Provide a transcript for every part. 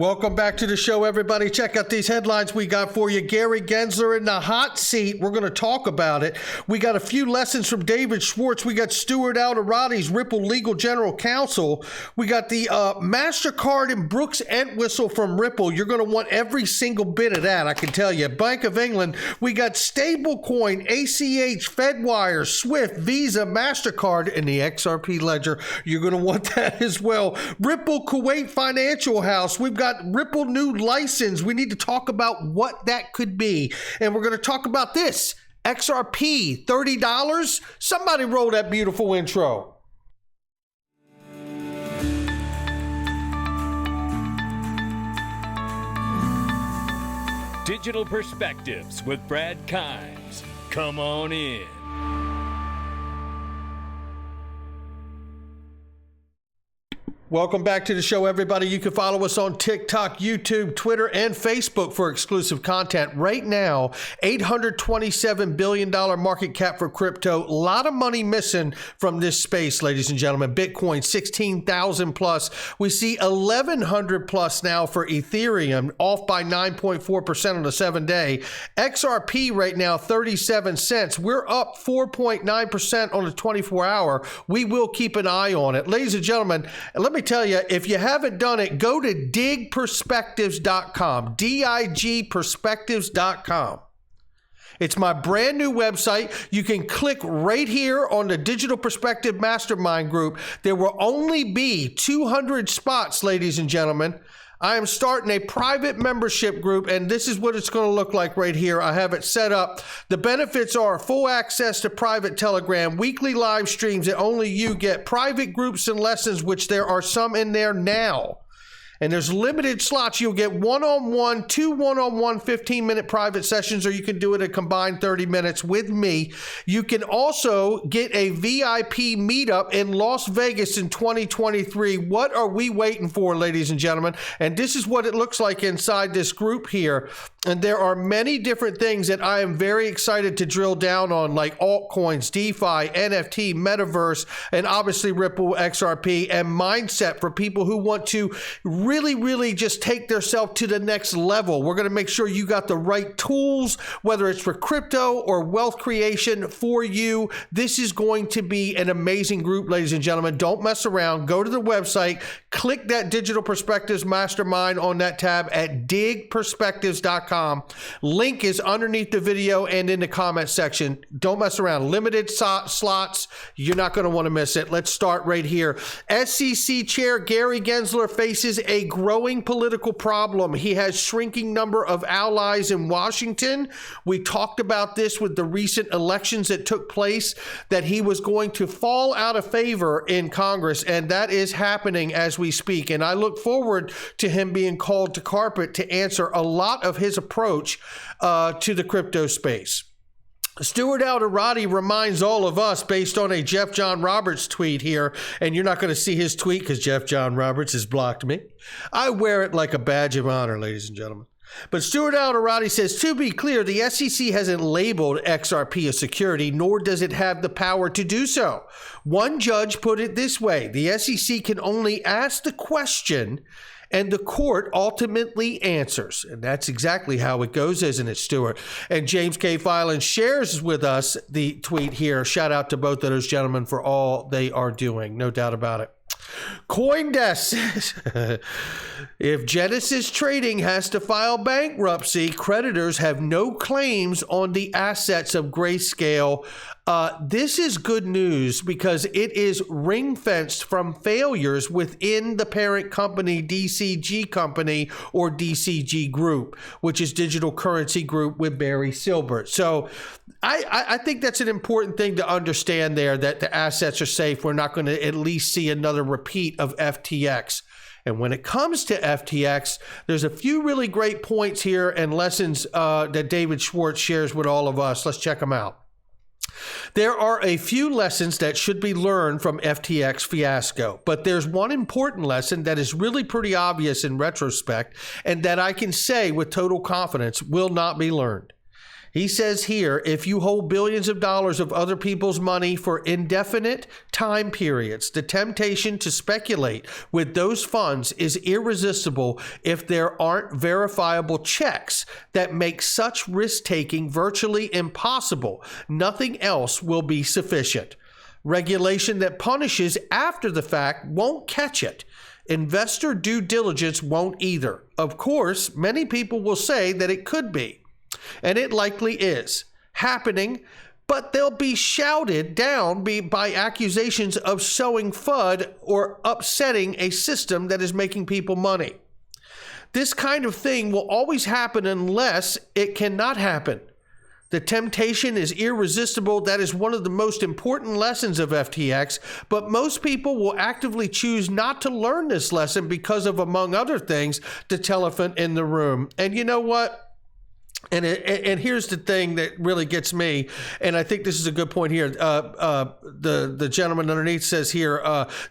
Welcome back to the show, everybody. Check out these headlines we got for you. Gary Gensler in the hot seat. We're going to talk about it. We got a few lessons from David Schwartz. We got Stuart Alderoty's Ripple Legal General Counsel. We got the Mastercard and Brooks Entwistle from Ripple. You're going to want every single bit of that, I can tell you. Bank of England. We got stablecoin, ACH, Fedwire, Swift, Visa, Mastercard, and the XRP ledger. You're going to want that as well. Ripple Kuwait Financial House. We've got Ripple new license. We need to talk about what that could be. And we're going to talk about this. XRP, $30. Somebody roll that beautiful intro. Digital Perspectives with Brad Kimes. Come on in. Welcome back to the show, everybody. You can follow us on TikTok, YouTube, Twitter, and Facebook for exclusive content. Right now, $827 billion market cap for crypto. A lot of money missing from this space, ladies and gentlemen. Bitcoin, 16,000 plus. We see 1,100 plus now for Ethereum, off by 9.4% on the 7-day. XRP right now, 37 cents. We're up 4.9% on the 24-hour. We will keep an eye on it. Ladies and gentlemen, let me tell you, if you haven't done it, go to digperspectives.com, digperspectives.com. It's my brand new website. You can click right here on the Digital Perspective Mastermind group. There will only be 200 spots, ladies and gentlemen. I am starting a private membership group, and this is what it's going to look like right here. I have it set up. The benefits are full access to private Telegram, weekly live streams that only you get, private groups and lessons, which there are some in there now. And there's limited slots. You'll get one-on-one, 2 one-on-one 15-minute private sessions, or you can do it a combined 30 minutes with me. You can also get a VIP meetup in Las Vegas in 2023. What are we waiting for, ladies and gentlemen? And this is what it looks like inside this group here. And there are many different things that I am very excited to drill down on, like altcoins, DeFi, NFT, Metaverse, and obviously Ripple, XRP, and mindset for people who want to really just take themselves to the next level. We're going to make sure you got the right tools, whether it's for crypto or wealth creation for you. This is going to be an amazing group, ladies and gentlemen. Don't mess around. Go to the website, click that Digital Perspectives Mastermind on that tab at digperspectives.com. Link is underneath the video and in the comment section. Don't mess around. Limited slots. You're not going to want to miss it. Let's start right here. SEC Chair Gary Gensler faces a growing political problem. He has shrinking number of allies in Washington. We talked about this with the recent elections that took place, that he was going to fall out of favor in Congress, and that is happening as we speak. And I look forward to him being called to carpet to answer a lot of his approach to the crypto space. Stuart Alderoty reminds all of us, based on a Jeff John Roberts tweet here, and you're not going to see his tweet because Jeff John Roberts has blocked me. I wear it like a badge of honor, ladies and gentlemen. But Stuart Alderoty says, to be clear, the SEC hasn't labeled XRP a security, nor does it have the power to do so. One judge put it this way: the SEC can only ask the question, and the court ultimately answers. And that's exactly how it goes, isn't it, Stuart? And James K. Filan shares with us the tweet here. Shout out to both of those gentlemen for all they are doing. No doubt about it. CoinDesk says, if Genesis Trading has to file bankruptcy, creditors have no claims on the assets of Grayscale. This is good news because it is ring-fenced from failures within the parent company, DCG Company, or DCG Group, which is Digital Currency Group with Barry Silbert. So I think that's an important thing to understand there, that the assets are safe. We're not going to at least see another repeat of FTX. And when it comes to FTX, there's a few really great points here and lessons that David Schwartz shares with all of us. Let's check them out. There are a few lessons that should be learned from FTX fiasco, but there's one important lesson that is really pretty obvious in retrospect, and that I can say with total confidence will not be learned. He says here, if you hold billions of dollars of other people's money for indefinite time periods, the temptation to speculate with those funds is irresistible if there aren't verifiable checks that make such risk-taking virtually impossible. Nothing else will be sufficient. Regulation that punishes after the fact won't catch it. Investor due diligence won't either. Of course, many people will say that it could be. And it likely is happening, but they'll be shouted down by accusations of sowing FUD or upsetting a system that is making people money. This kind of thing will always happen unless it cannot happen. The temptation is irresistible. That is one of the most important lessons of FTX, but most people will actively choose not to learn this lesson because of, among other things, the elephant in the room. And you know what? And here's the thing that really gets me, and I think this is a good point here. The gentleman underneath says here,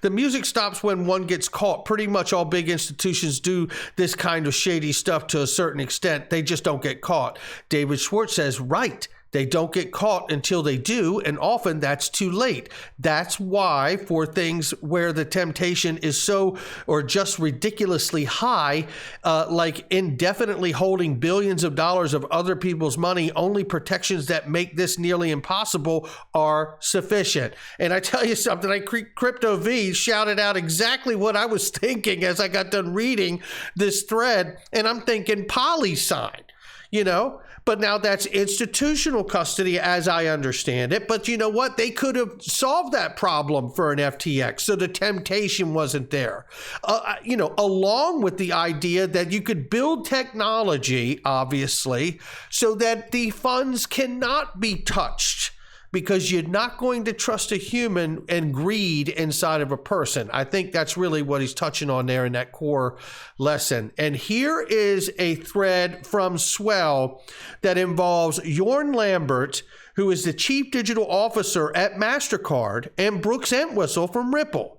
the music stops when one gets caught. Pretty much all big institutions do this kind of shady stuff to a certain extent. They just don't get caught. David Schwartz says, right. They don't get caught until they do, and often that's too late. That's why for things where the temptation is so or just ridiculously high, like indefinitely holding billions of dollars of other people's money, only protections that make this nearly impossible are sufficient. And I tell you something, Crypto V shouted out exactly what I was thinking as I got done reading this thread, and I'm thinking poli-sign, you know? But now that's institutional custody as I understand it. But you know what? They could have solved that problem for an FTX, so the temptation wasn't there. Along with the idea that you could build technology, obviously, so that the funds cannot be touched, because you're not going to trust a human and greed inside of a person. I think that's really what he's touching on there in that core lesson. And here is a thread from Swell that involves Jorn Lambert, who is the chief digital officer at Mastercard, and Brooks Entwistle from Ripple.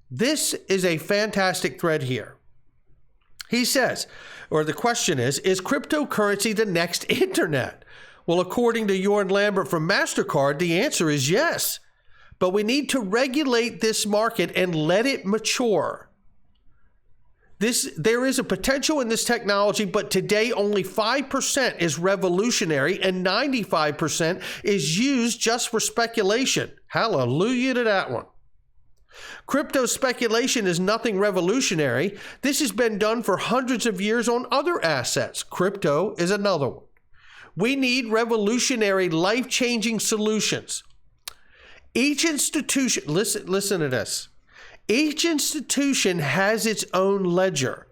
This is a fantastic thread here. He says, or the question is cryptocurrency the next internet? Well, according to Jorn Lambert from Mastercard, the answer is yes. But we need to regulate this market and let it mature. There is a potential in this technology, but today only 5% is revolutionary and 95% is used just for speculation. Hallelujah to that one. Crypto speculation is nothing revolutionary. This has been done for hundreds of years on other assets. Crypto is another one. We need revolutionary, life-changing solutions. Each institution, listen to this. Each institution has its own ledger.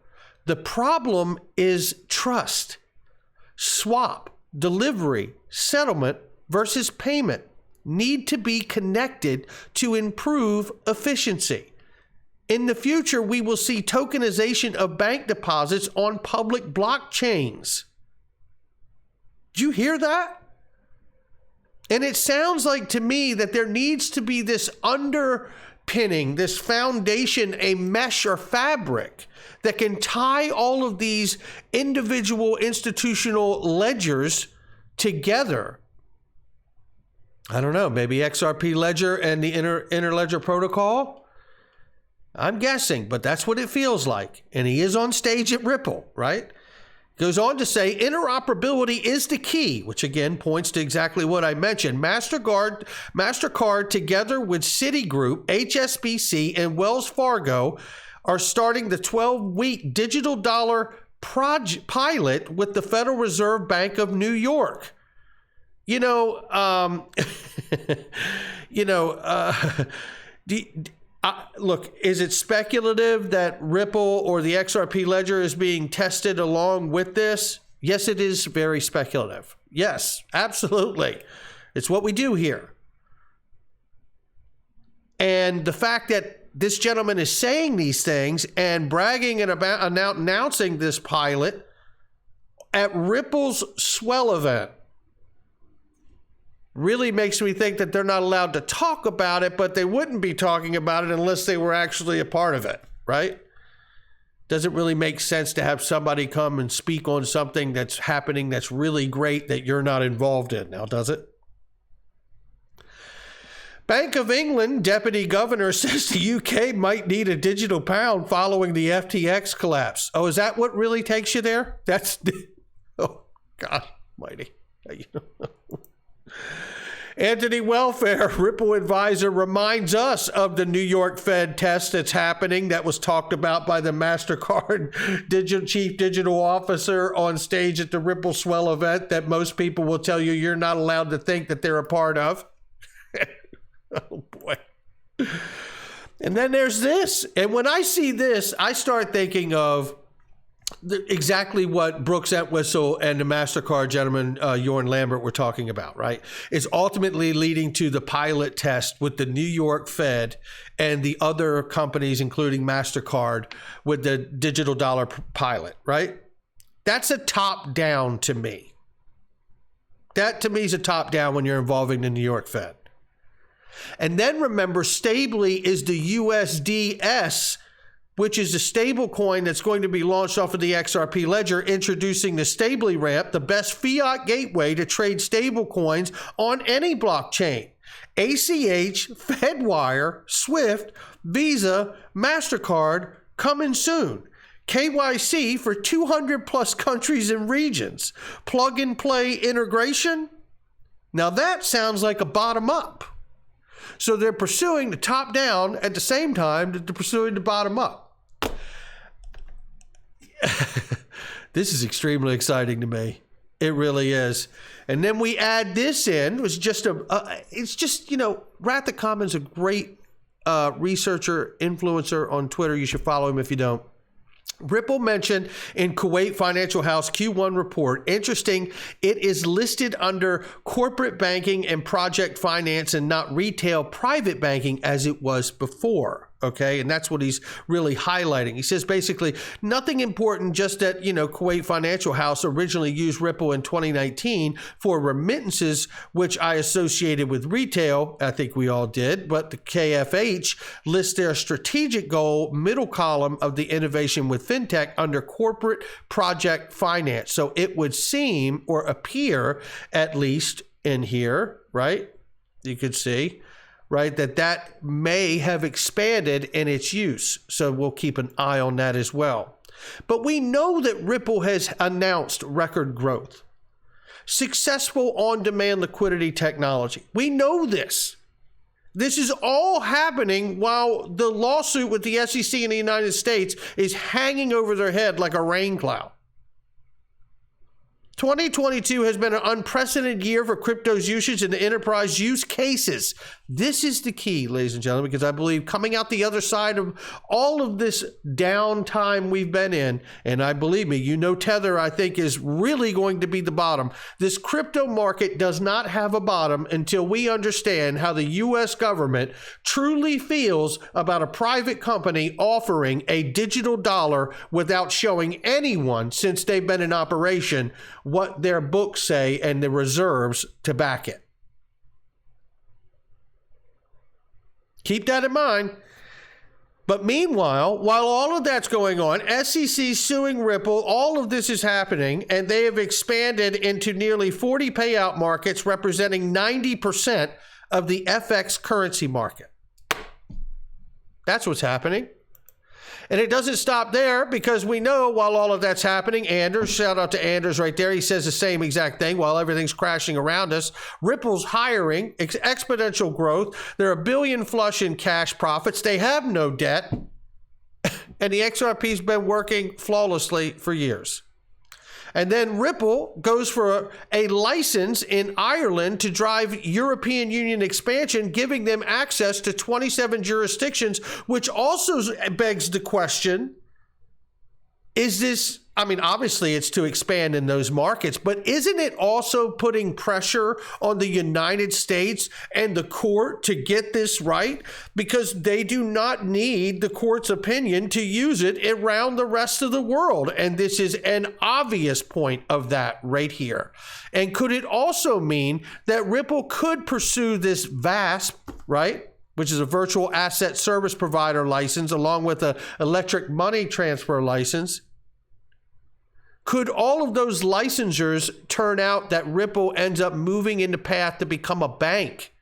The problem is trust. Swap, delivery, settlement versus payment need to be connected to improve efficiency. In the future, we will see tokenization of bank deposits on public blockchains. Do you hear that? And it sounds like to me that there needs to be this underpinning, this foundation, a mesh or fabric that can tie all of these individual institutional ledgers together. I don't know, maybe XRP Ledger and the Interledger Protocol? I'm guessing, but that's what it feels like. And he is on stage at Ripple, right? Goes on to say interoperability is the key, which again points to exactly what I mentioned. Mastercard together with Citigroup, HSBC, and Wells Fargo are starting the 12-week digital dollar pilot with the Federal Reserve Bank of New York. Look, is it speculative that Ripple or the XRP ledger is being tested along with this? Yes, it is very speculative. Yes, absolutely. It's what we do here. And the fact that this gentleman is saying these things and bragging and about announcing this pilot at Ripple's Swell event really makes me think that they're not allowed to talk about it, but they wouldn't be talking about it unless they were actually a part of it, right? Doesn't really make sense to have somebody come and speak on something that's happening that's really great that you're not involved in now, does it? Bank of England deputy governor says the UK might need a digital pound following the FTX collapse. Oh, is that what really takes you there? Oh, God almighty. Anthony Welfare, Ripple advisor, reminds us of the New York Fed test that's happening that was talked about by the Mastercard chief digital officer on stage at the Ripple Swell event that most people will tell you you're not allowed to think that they're a part of. Oh, boy. And then there's this. And when I see this, I start thinking of exactly what Brooks Entwistle and the Mastercard gentleman, Jorn Lambert, were talking about, right? It's ultimately leading to the pilot test with the New York Fed and the other companies, including Mastercard, with the digital dollar pilot, right? That's a top down to me. That to me is a top down when you're involving the New York Fed. And then remember, Stably is the USDS, which is a stable coin that's going to be launched off of the XRP ledger, introducing the Stably ramp, the best fiat gateway to trade stable coins on any blockchain. ACH, Fedwire, Swift, Visa, Mastercard coming soon. KYC for 200 plus countries and regions. Plug and play integration. Now that sounds like a bottom up. So they're pursuing the top down at the same time that they're pursuing the bottom up. This is extremely exciting to me. It really is. And then we add this in. It was just Rat the Common's a great researcher, influencer on Twitter. You should follow him if you don't. Ripple mentioned in Kuwait Financial House Q1 report. Interesting, it is listed under corporate banking and project finance and not retail private banking as it was before. Okay, and that's what he's really highlighting. He says basically nothing important, just that, Kuwait Financial House originally used Ripple in 2019 for remittances, which I associated with retail. I think we all did, but the KFH lists their strategic goal, middle column of the innovation with fintech under corporate project finance. So it would seem or appear, at least in here, right? You could see, right, that may have expanded in its use. So we'll keep an eye on that as well. But we know that Ripple has announced record growth, successful on-demand liquidity technology. We know this. This is all happening while the lawsuit with the SEC in the United States is hanging over their head like a rain cloud. 2022 has been an unprecedented year for crypto's usage in the enterprise use cases. This is the key, ladies and gentlemen, because I believe coming out the other side of all of this downtime we've been in, and I believe me, Tether, I think, is really going to be the bottom. This crypto market does not have a bottom until we understand how the U.S. government truly feels about a private company offering a digital dollar without showing anyone, since they've been in operation, what their books say and the reserves to back it. Keep that in mind. But meanwhile, while all of that's going on, SEC suing Ripple, all of this is happening, and they have expanded into nearly 40 payout markets representing 90% of the FX currency market. That's what's happening. And it doesn't stop there, because we know while all of that's happening, Anders, shout out to Anders right there, he says the same exact thing while everything's crashing around us. Ripple's hiring, exponential growth. They're $1 billion flush in cash profits. They have no debt. And the XRP's been working flawlessly for years. And then Ripple goes for a license in Ireland to drive European Union expansion, giving them access to 27 jurisdictions, which also begs the question, is this, obviously it's to expand in those markets, but isn't it also putting pressure on the United States and the court to get this right? Because they do not need the court's opinion to use it around the rest of the world. And this is an obvious point of that right here. And could it also mean that Ripple could pursue this VASP, right? which is a virtual asset service provider license, along with an electric money transfer license. Could all of those licensures turn out that Ripple ends up moving in the path to become a bank?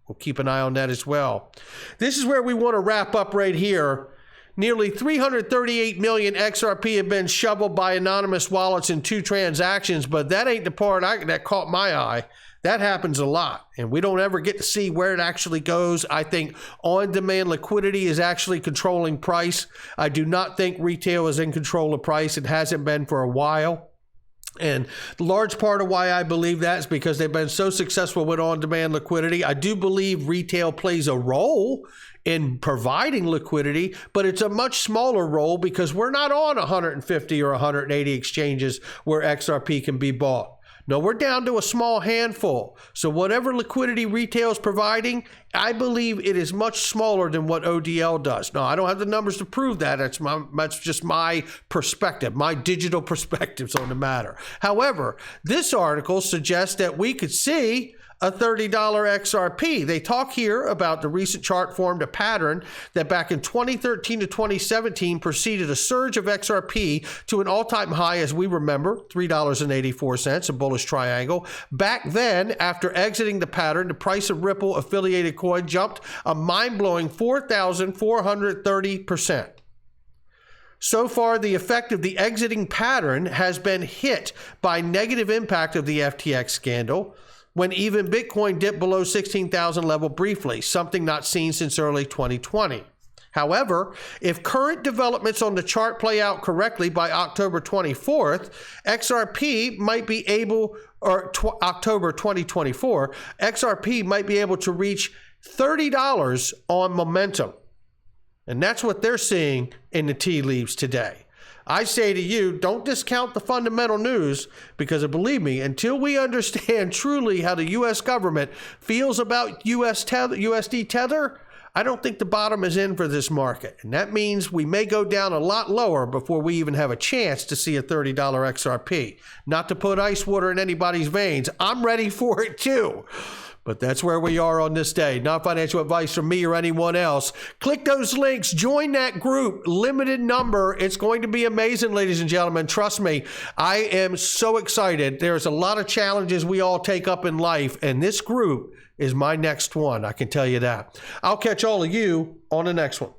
We'll keep an eye on that as well. This is where we want to wrap up right here. Nearly 338 million XRP have been shoveled by anonymous wallets in 2 transactions, but that ain't the part that caught my eye. That happens a lot, and we don't ever get to see where it actually goes. I think on-demand liquidity is actually controlling price. I do not think retail is in control of price. It hasn't been for a while. And the large part of why I believe that is because they've been so successful with on-demand liquidity. I do believe retail plays a role in providing liquidity, but it's a much smaller role because we're not on 150 or 180 exchanges where XRP can be bought. No, we're down to a small handful. So whatever liquidity retail is providing, I believe it is much smaller than what ODL does. Now, I don't have the numbers to prove that. That's just my perspective, my digital perspectives on the matter. However, this article suggests that we could see a $30 XRP. They talk here about the recent chart formed a pattern that back in 2013 to 2017 preceded a surge of XRP to an all-time high, as we remember, $3.84, a bullish triangle. Back then, after exiting the pattern, the price of Ripple affiliated coin jumped a mind-blowing 4,430%. So far, the effect of the exiting pattern has been hit by negative impact of the FTX scandal, when even Bitcoin dipped below 16,000 level briefly, something not seen since early 2020. However, if current developments on the chart play out correctly by October 24th, XRP might be able, or October 2024, XRP might be able to reach $30 on momentum. And that's what they're seeing in the tea leaves today. I say to you, don't discount the fundamental news, because believe me, until we understand truly how the U.S. government feels about USD Tether, I don't think the bottom is in for this market. And that means we may go down a lot lower before we even have a chance to see a $30 XRP. Not to put ice water in anybody's veins. I'm ready for it too. But that's where we are on this day. Not financial advice from me or anyone else. Click those links. Join that group. Limited number. It's going to be amazing, ladies and gentlemen. Trust me, I am so excited. There's a lot of challenges we all take up in life, and this group is my next one. I can tell you that. I'll catch all of you on the next one.